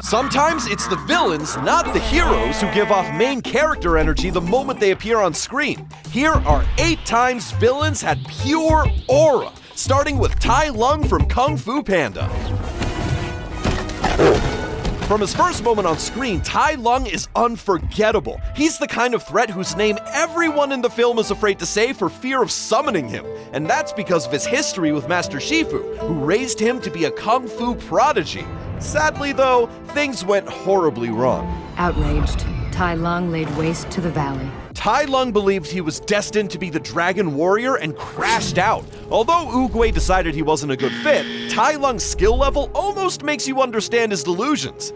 Sometimes it's the villains, not the heroes, who give off main character energy the moment they appear on screen. Here are 8 times villains had pure aura, starting with Tai Lung from Kung Fu Panda. From his first moment on screen, Tai Lung is unforgettable. He's the kind of threat whose name everyone in the film is afraid to say for fear of summoning him. And that's because of his history with Master Shifu, who raised him to be a kung fu prodigy. Sadly though, things went horribly wrong. Outraged, Tai Lung laid waste to the valley. Tai Lung believed he was destined to be the Dragon Warrior and crashed out. Although Oogway decided he wasn't a good fit, Tai Lung's skill level almost makes you understand his delusions.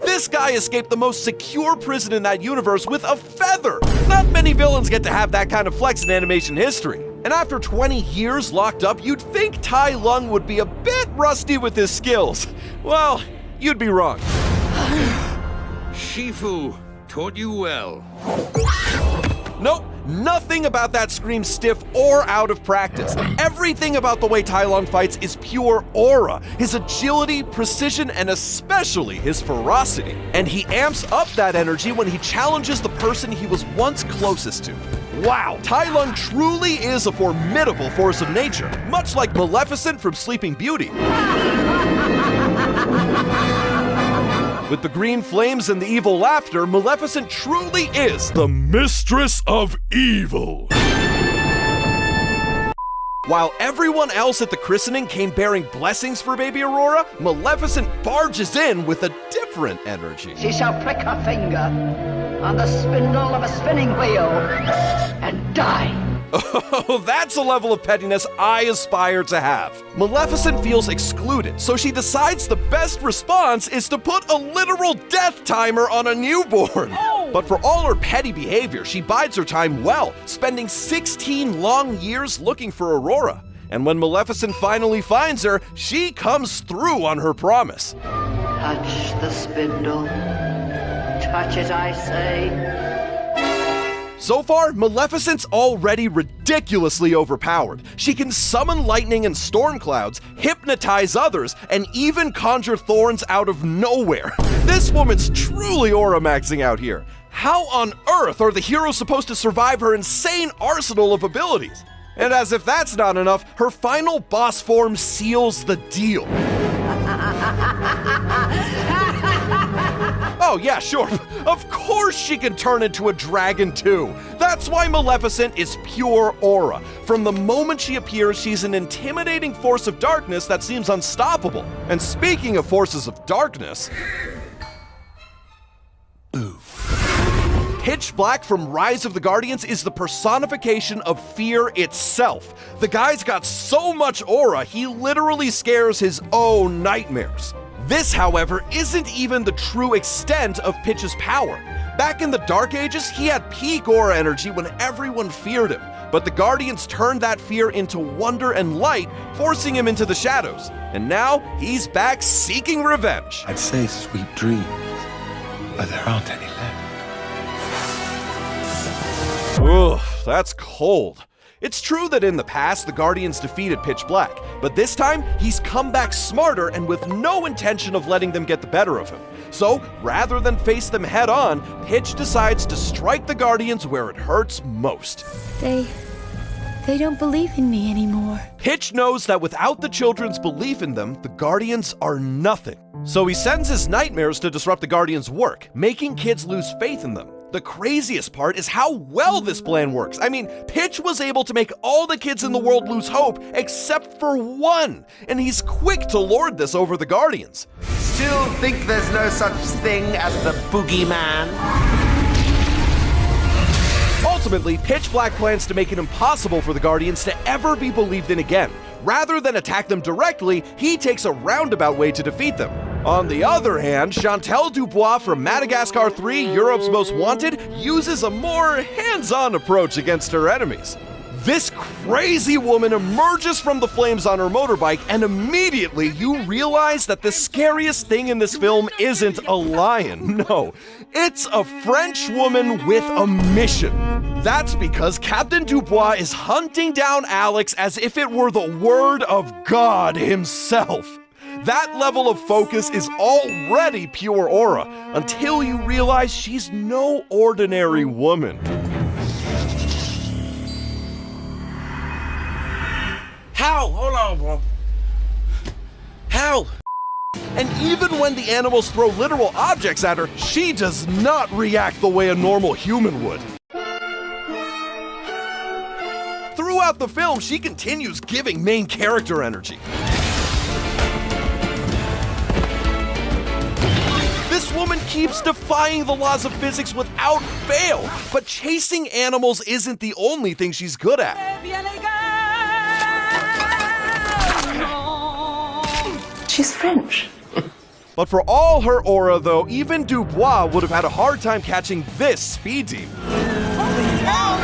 This guy escaped the most secure prison in that universe with a feather! Not many villains get to have that kind of flex in animation history. And after 20 years locked up, you'd think Tai Lung would be a bit rusty with his skills. Well, you'd be wrong. Shifu taught you well. Nope, nothing about that screams stiff or out of practice. Everything about the way Tai Lung fights is pure aura. His agility, precision, and especially his ferocity. And he amps up that energy when he challenges the person he was once closest to. Wow, Tai Lung truly is a formidable force of nature, much like Maleficent from Sleeping Beauty. With the green flames and the evil laughter, Maleficent truly is the Mistress of Evil. While everyone else at the christening came bearing blessings for baby Aurora, Maleficent barges in with a different energy. She shall prick her finger on the spindle of a spinning wheel and die. Oh, that's a level of pettiness I aspire to have. Maleficent feels excluded, so she decides the best response is to put a literal death timer on a newborn. Oh. But for all her petty behavior, she bides her time well, spending 16 long years looking for Aurora. And when Maleficent finally finds her, she comes through on her promise. Touch the spindle. Touch it, I say. So far, Maleficent's already ridiculously overpowered. She can summon lightning and storm clouds, hypnotize others, and even conjure thorns out of nowhere. This woman's truly aura maxing out here. How on earth are the heroes supposed to survive her insane arsenal of abilities? And as if that's not enough, her final boss form seals the deal. Oh yeah, sure. Of course she can turn into a dragon too. That's why Maleficent is pure aura. From the moment she appears, she's an intimidating force of darkness that seems unstoppable. And speaking of forces of darkness... Pitch Black from Rise of the Guardians is the personification of fear itself. The guy's got so much aura, he literally scares his own nightmares. This, however, isn't even the true extent of Pitch's power. Back in the Dark Ages, he had peak aura energy when everyone feared him, but the Guardians turned that fear into wonder and light, forcing him into the shadows. And now, he's back seeking revenge. I'd say sweet dreams, but there aren't any left. Ugh, that's cold. It's true that in the past, the Guardians defeated Pitch Black, but this time, he's come back smarter and with no intention of letting them get the better of him. So, rather than face them head on, Pitch decides to strike the Guardians where it hurts most. They don't believe in me anymore. Pitch knows that without the children's belief in them, the Guardians are nothing. So he sends his nightmares to disrupt the Guardians' work, making kids lose faith in them. The craziest part is how well this plan works. I mean, Pitch was able to make all the kids in the world lose hope except for one, and he's quick to lord this over the Guardians. Still think there's no such thing as the boogeyman? Ultimately, Pitch Black plans to make it impossible for the Guardians to ever be believed in again. Rather than attack them directly, he takes a roundabout way to defeat them. On the other hand, Chantal Dubois from Madagascar 3, Europe's Most Wanted, uses a more hands-on approach against her enemies. This crazy woman emerges from the flames on her motorbike, and immediately you realize that the scariest thing in this film isn't a lion. No, it's a French woman with a mission. That's because Captain Dubois is hunting down Alex as if it were the word of God himself. That level of focus is already pure aura, until you realize she's no ordinary woman. How? Hold on, bro. How? And even when the animals throw literal objects at her, she does not react the way a normal human would. Throughout the film, she continues giving main character energy. This woman keeps defying the laws of physics without fail, but chasing animals isn't the only thing she's good at. She's French. But for all her aura though, even Dubois would have had a hard time catching this speed demon.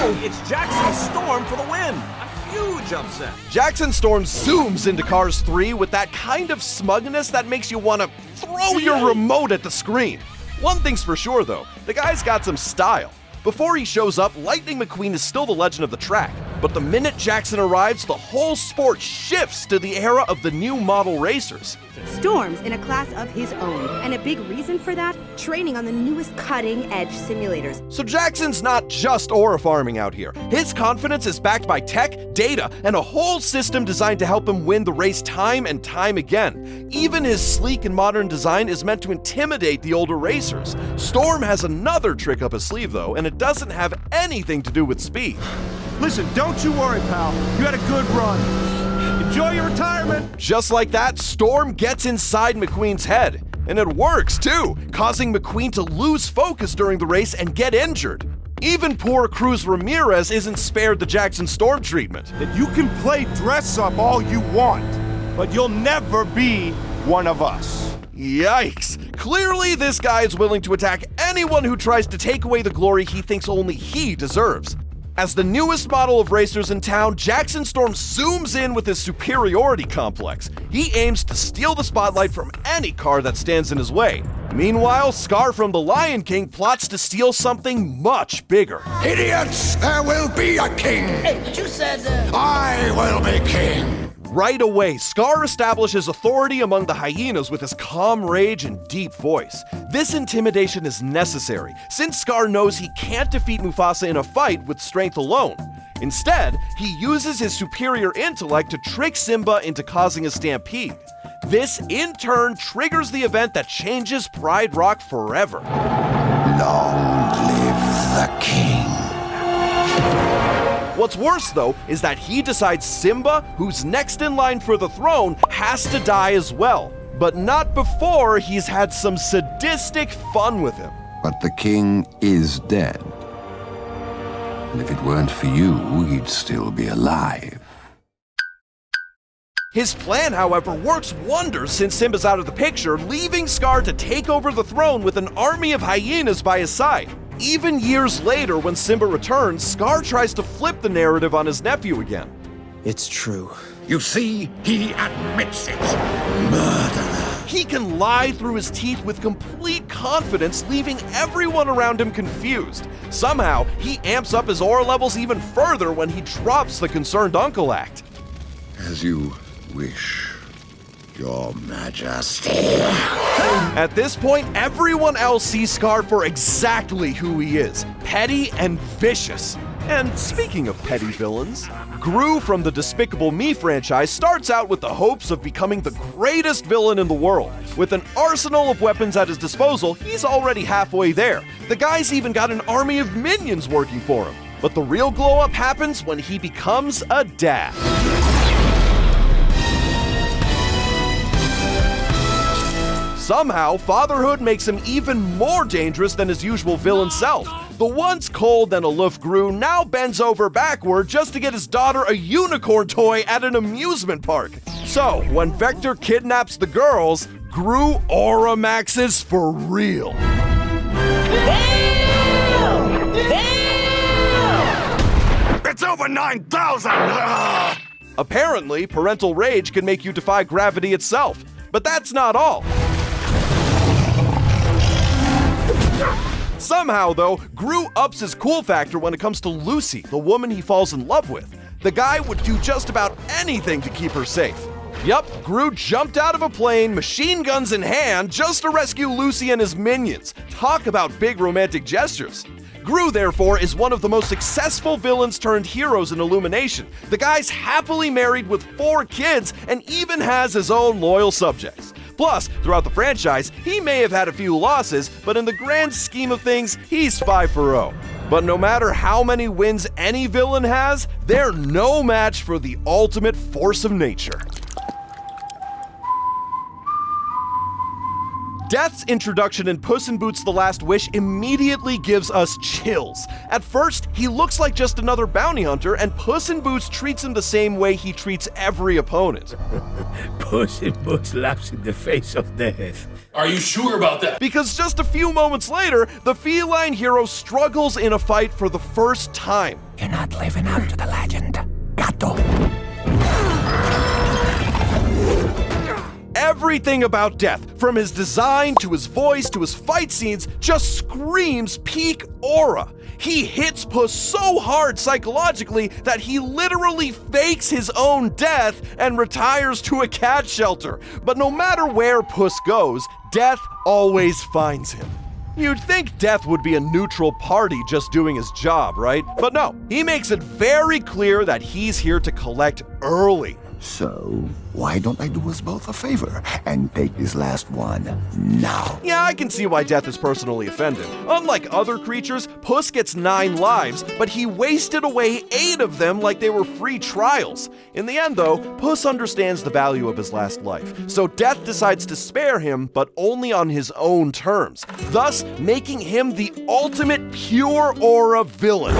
Oh, it's Jackson Storm for the win. A huge upset. Jackson Storm zooms into Cars 3 with that kind of smugness that makes you want to throw your remote at the screen. One thing's for sure though, the guy's got some style. Before he shows up, Lightning McQueen is still the legend of the track, but the minute Jackson arrives, the whole sport shifts to the era of the new model racers. Storm's in a class of his own, and a big reason for that, training on the newest cutting-edge simulators. So Jackson's not just aura farming out here. His confidence is backed by tech, data, and a whole system designed to help him win the race time and time again. Even his sleek and modern design is meant to intimidate the older racers. Storm has another trick up his sleeve though, and it doesn't have anything to do with speed. Listen, don't you worry, pal. You had a good run. Enjoy your retirement. Just like that, Storm gets inside McQueen's head. And it works too, causing McQueen to lose focus during the race and get injured. Even poor Cruz Ramirez isn't spared the Jackson Storm treatment. That you can play dress up all you want, but you'll never be one of us. Yikes! Clearly, this guy is willing to attack anyone who tries to take away the glory he thinks only he deserves. As the newest model of racers in town, Jackson Storm zooms in with his superiority complex. He aims to steal the spotlight from any car that stands in his way. Meanwhile, Scar from The Lion King plots to steal something much bigger. Idiots! There will be a king! Hey, but you said, I will be king! Right away, Scar establishes authority among the hyenas with his calm rage and deep voice. This intimidation is necessary, since Scar knows he can't defeat Mufasa in a fight with strength alone. Instead, he uses his superior intellect to trick Simba into causing a stampede. This, in turn, triggers the event that changes Pride Rock forever. Long live the king! What's worse, though, is that he decides Simba, who's next in line for the throne, has to die as well. But not before he's had some sadistic fun with him. But the king is dead. And if it weren't for you, he'd still be alive. His plan, however, works wonders since Simba's out of the picture, leaving Scar to take over the throne with an army of hyenas by his side. Even years later, when Simba returns, Scar tries to flip the narrative on his nephew again. It's true. You see, he admits it. Murderer! He can lie through his teeth with complete confidence, leaving everyone around him confused. Somehow, he amps up his aura levels even further when he drops the concerned uncle act. As you wish, Your Majesty. At this point, everyone else sees Scar for exactly who he is, petty and vicious. And speaking of petty villains, Gru from the Despicable Me franchise starts out with the hopes of becoming the greatest villain in the world. With an arsenal of weapons at his disposal, he's already halfway there. The guy's even got an army of minions working for him. But the real glow-up happens when he becomes a dad. Somehow, fatherhood makes him even more dangerous than his usual villain self. The once cold and aloof Gru now bends over backward just to get his daughter a unicorn toy at an amusement park. So, when Vector kidnaps the girls, Gru aura maxes for real. It's over 9,000! Apparently, parental rage can make you defy gravity itself. But that's not all. Somehow, though, Gru ups his cool factor when it comes to Lucy, the woman he falls in love with. The guy would do just about anything to keep her safe. Yup, Gru jumped out of a plane, machine guns in hand, just to rescue Lucy and his minions. Talk about big romantic gestures. Gru, therefore, is one of the most successful villains turned heroes in Illumination. The guy's happily married with 4 kids and even has his own loyal subjects. Plus, throughout the franchise, he may have had a few losses, but in the grand scheme of things, he's 5-0. But no matter how many wins any villain has, they're no match for the ultimate force of nature. Death's introduction in Puss in Boots: The Last Wish immediately gives us chills. At first, he looks like just another bounty hunter, and Puss in Boots treats him the same way he treats every opponent. Puss in Boots laughs in the face of death. Are you sure about that? Because just a few moments later, the feline hero struggles in a fight for the first time. You're not living up to the legend. Gato. Everything about Death, from his design to his voice to his fight scenes, just screams peak aura. He hits Puss so hard psychologically that he literally fakes his own death and retires to a cat shelter. But no matter where Puss goes, Death always finds him. You'd think Death would be a neutral party just doing his job, right? But no, he makes it very clear that he's here to collect early. So, why don't I do us both a favor and take this last one now? Yeah, I can see why Death is personally offended. Unlike other creatures, Puss gets 9 lives, but he wasted away 8 of them like they were free trials. In the end, though, Puss understands the value of his last life, so Death decides to spare him, but only on his own terms, thus making him the ultimate pure aura villain.